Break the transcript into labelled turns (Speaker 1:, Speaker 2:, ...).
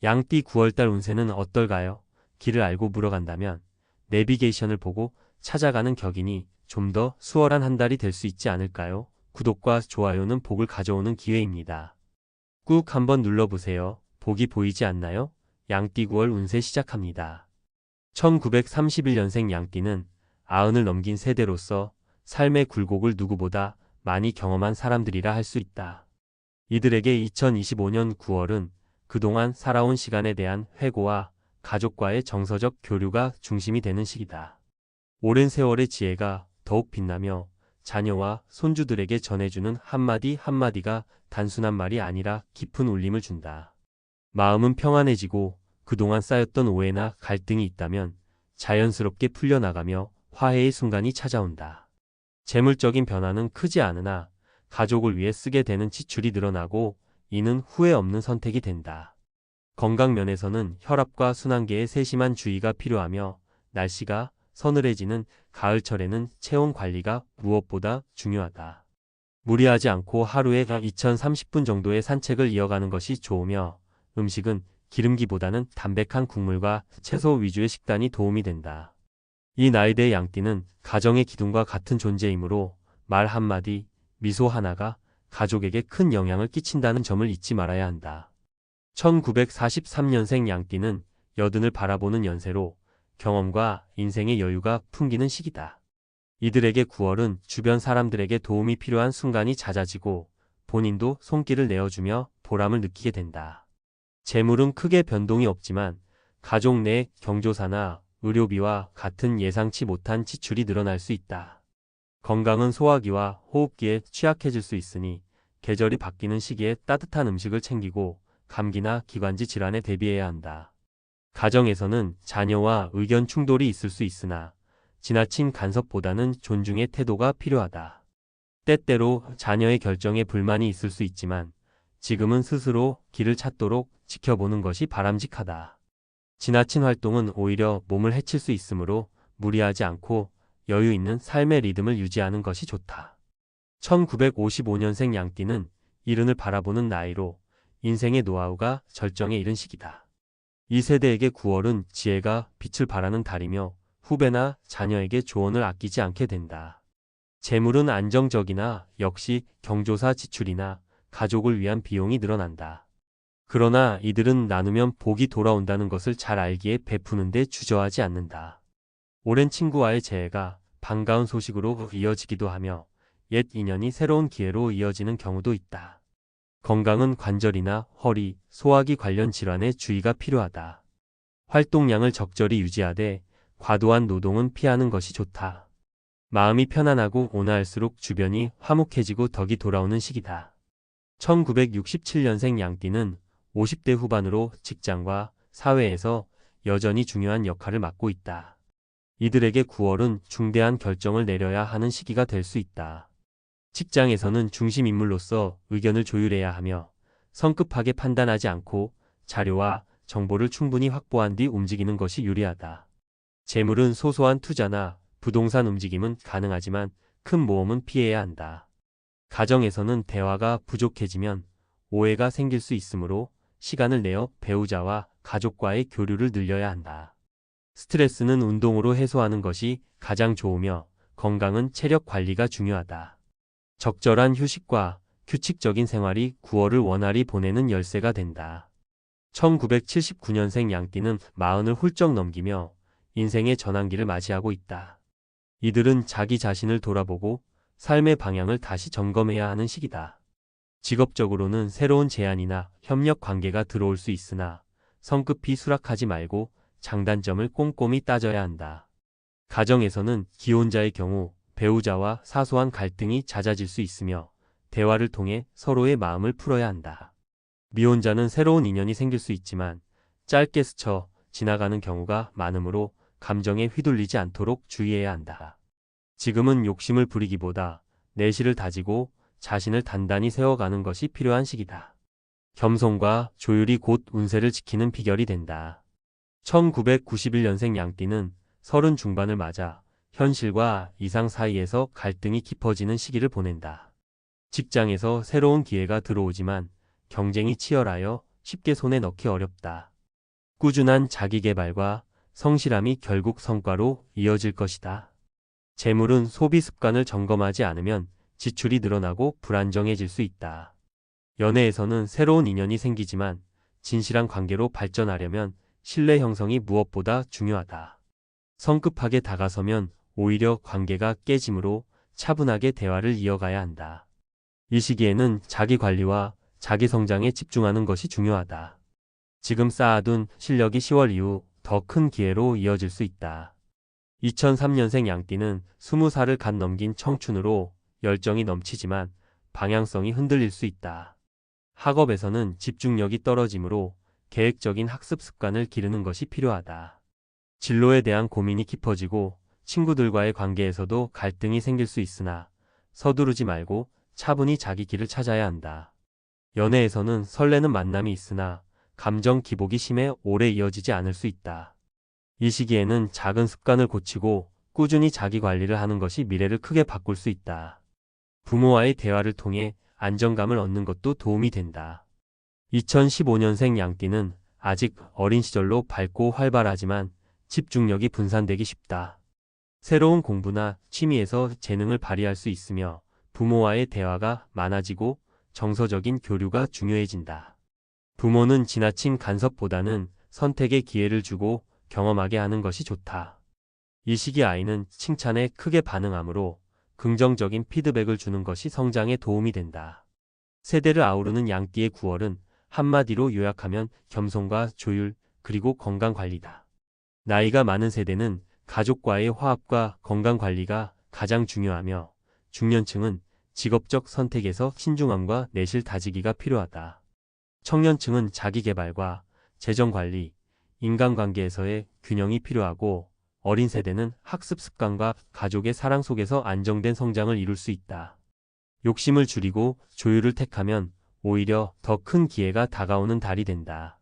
Speaker 1: 양띠 9월달 운세는 어떨까요? 길을 알고 물어간다면 내비게이션을 보고 찾아가는 격이니 좀 더 수월한 한 달이 될 수 있지 않을까요? 구독과 좋아요는 복을 가져오는 기회입니다. 꾹 한번 눌러보세요. 복이 보이지 않나요? 양띠 9월 운세 시작합니다. 1931년생 양띠는 90을 넘긴 세대로서 삶의 굴곡을 누구보다 많이 경험한 사람들이라 할 수 있다. 이들에게 2025년 9월은 그동안 살아온 시간에 대한 회고와 가족과의 정서적 교류가 중심이 되는 시기다. 오랜 세월의 지혜가 더욱 빛나며 자녀와 손주들에게 전해주는 한마디 한마디가 단순한 말이 아니라 깊은 울림을 준다. 마음은 평안해지고 그동안 쌓였던 오해나 갈등이 있다면 자연스럽게 풀려나가며 화해의 순간이 찾아온다. 재물적인 변화는 크지 않으나 가족을 위해 쓰게 되는 지출이 늘어나고 이는 후회 없는 선택이 된다. 건강 면에서는 혈압과 순환계에 세심한 주의가 필요하며 날씨가 서늘해지는 가을철에는 체온 관리가 무엇보다 중요하다. 무리하지 않고 하루에 2030분 정도의 산책을 이어가는 것이 좋으며 음식은 기름기보다는 담백한 국물과 채소 위주의 식단이 도움이 된다. 이 나이대의 양띠는 가정의 기둥과 같은 존재이므로 말 한마디, 미소 하나가 가족에게 큰 영향을 끼친다는 점을 잊지 말아야 한다. 1943년생 양띠는 여든을 바라보는 연세로 경험과 인생의 여유가 풍기는 시기다. 이들에게 9월은 주변 사람들에게 도움이 필요한 순간이 잦아지고 본인도 손길을 내어주며 보람을 느끼게 된다. 재물은 크게 변동이 없지만 가족 내 경조사나 의료비와 같은 예상치 못한 지출이 늘어날 수 있다. 건강은 소화기와 호흡기에 취약해질 수 있으니 계절이 바뀌는 시기에 따뜻한 음식을 챙기고 감기나 기관지 질환에 대비해야 한다. 가정에서는 자녀와 의견 충돌이 있을 수 있으나 지나친 간섭보다는 존중의 태도가 필요하다. 때때로 자녀의 결정에 불만이 있을 수 있지만 지금은 스스로 길을 찾도록 지켜보는 것이 바람직하다. 지나친 활동은 오히려 몸을 해칠 수 있으므로 무리하지 않고 여유 있는 삶의 리듬을 유지하는 것이 좋다. 1955년생 양띠는 이른을 바라보는 나이로 인생의 노하우가 절정에 이른 시기다. 이 세대에게 9월은 지혜가 빛을 발하는 달이며 후배나 자녀에게 조언을 아끼지 않게 된다. 재물은 안정적이나 역시 경조사 지출이나 가족을 위한 비용이 늘어난다. 그러나 이들은 나누면 복이 돌아온다는 것을 잘 알기에 베푸는데 주저하지 않는다. 오랜 친구와의 재회가 반가운 소식으로 이어지기도 하며 옛 인연이 새로운 기회로 이어지는 경우도 있다. 건강은 관절이나 허리, 소화기 관련 질환에 주의가 필요하다. 활동량을 적절히 유지하되 과도한 노동은 피하는 것이 좋다. 마음이 편안하고 온화할수록 주변이 화목해지고 덕이 돌아오는 시기다. 1967년생 양띠는 50대 후반으로 직장과 사회에서 여전히 중요한 역할을 맡고 있다. 이들에게 9월은 중대한 결정을 내려야 하는 시기가 될 수 있다. 직장에서는 중심 인물로서 의견을 조율해야 하며 성급하게 판단하지 않고 자료와 정보를 충분히 확보한 뒤 움직이는 것이 유리하다. 재물은 소소한 투자나 부동산 움직임은 가능하지만 큰 모험은 피해야 한다. 가정에서는 대화가 부족해지면 오해가 생길 수 있으므로 시간을 내어 배우자와 가족과의 교류를 늘려야 한다. 스트레스는 운동으로 해소하는 것이 가장 좋으며 건강은 체력 관리가 중요하다. 적절한 휴식과 규칙적인 생활이 9월을 원활히 보내는 열쇠가 된다. 1979년생 양띠는 40을 훌쩍 넘기며 인생의 전환기를 맞이하고 있다. 이들은 자기 자신을 돌아보고 삶의 방향을 다시 점검해야 하는 시기다. 직업적으로는 새로운 제안이나 협력 관계가 들어올 수 있으나 성급히 수락하지 말고 장단점을 꼼꼼히 따져야 한다. 가정에서는 기혼자의 경우 배우자와 사소한 갈등이 잦아질 수 있으며 대화를 통해 서로의 마음을 풀어야 한다. 미혼자는 새로운 인연이 생길 수 있지만 짧게 스쳐 지나가는 경우가 많으므로 감정에 휘둘리지 않도록 주의해야 한다. 지금은 욕심을 부리기보다 내실을 다지고 자신을 단단히 세워가는 것이 필요한 시기다. 겸손과 조율이 곧 운세를 지키는 비결이 된다. 1991년생 양띠는 30 중반을 맞아 현실과 이상 사이에서 갈등이 깊어지는 시기를 보낸다. 직장에서 새로운 기회가 들어오지만 경쟁이 치열하여 쉽게 손에 넣기 어렵다. 꾸준한 자기개발과 성실함이 결국 성과로 이어질 것이다. 재물은 소비 습관을 점검하지 않으면 지출이 늘어나고 불안정해질 수 있다. 연애에서는 새로운 인연이 생기지만 진실한 관계로 발전하려면 신뢰 형성이 무엇보다 중요하다. 성급하게 다가서면 오히려 관계가 깨지므로 차분하게 대화를 이어가야 한다. 이 시기에는 자기 관리와 자기 성장에 집중하는 것이 중요하다. 지금 쌓아둔 실력이 10월 이후 더 큰 기회로 이어질 수 있다. 2003년생 양띠는 20살을 갓 넘긴 청춘으로 열정이 넘치지만 방향성이 흔들릴 수 있다. 학업에서는 집중력이 떨어지므로 계획적인 학습 습관을 기르는 것이 필요하다. 진로에 대한 고민이 깊어지고 친구들과의 관계에서도 갈등이 생길 수 있으나 서두르지 말고 차분히 자기 길을 찾아야 한다. 연애에서는 설레는 만남이 있으나 감정 기복이 심해 오래 이어지지 않을 수 있다. 이 시기에는 작은 습관을 고치고 꾸준히 자기 관리를 하는 것이 미래를 크게 바꿀 수 있다. 부모와의 대화를 통해 안정감을 얻는 것도 도움이 된다. 2015년생 양띠는 아직 어린 시절로 밝고 활발하지만 집중력이 분산되기 쉽다. 새로운 공부나 취미에서 재능을 발휘할 수 있으며 부모와의 대화가 많아지고 정서적인 교류가 중요해진다. 부모는 지나친 간섭보다는 선택의 기회를 주고 경험하게 하는 것이 좋다. 이 시기 아이는 칭찬에 크게 반응하므로 긍정적인 피드백을 주는 것이 성장에 도움이 된다. 세대를 아우르는 양띠의 9월은 한마디로 요약하면 겸손과 조율, 그리고 건강관리다. 나이가 많은 세대는 가족과의 화합과 건강관리가 가장 중요하며 중년층은 직업적 선택에서 신중함과 내실 다지기가 필요하다. 청년층은 자기개발과 재정관리, 인간관계에서의 균형이 필요하고 어린 세대는 학습 습관과 가족의 사랑 속에서 안정된 성장을 이룰 수 있다. 욕심을 줄이고 조율을 택하면 오히려 더 큰 기회가 다가오는 달이 된다.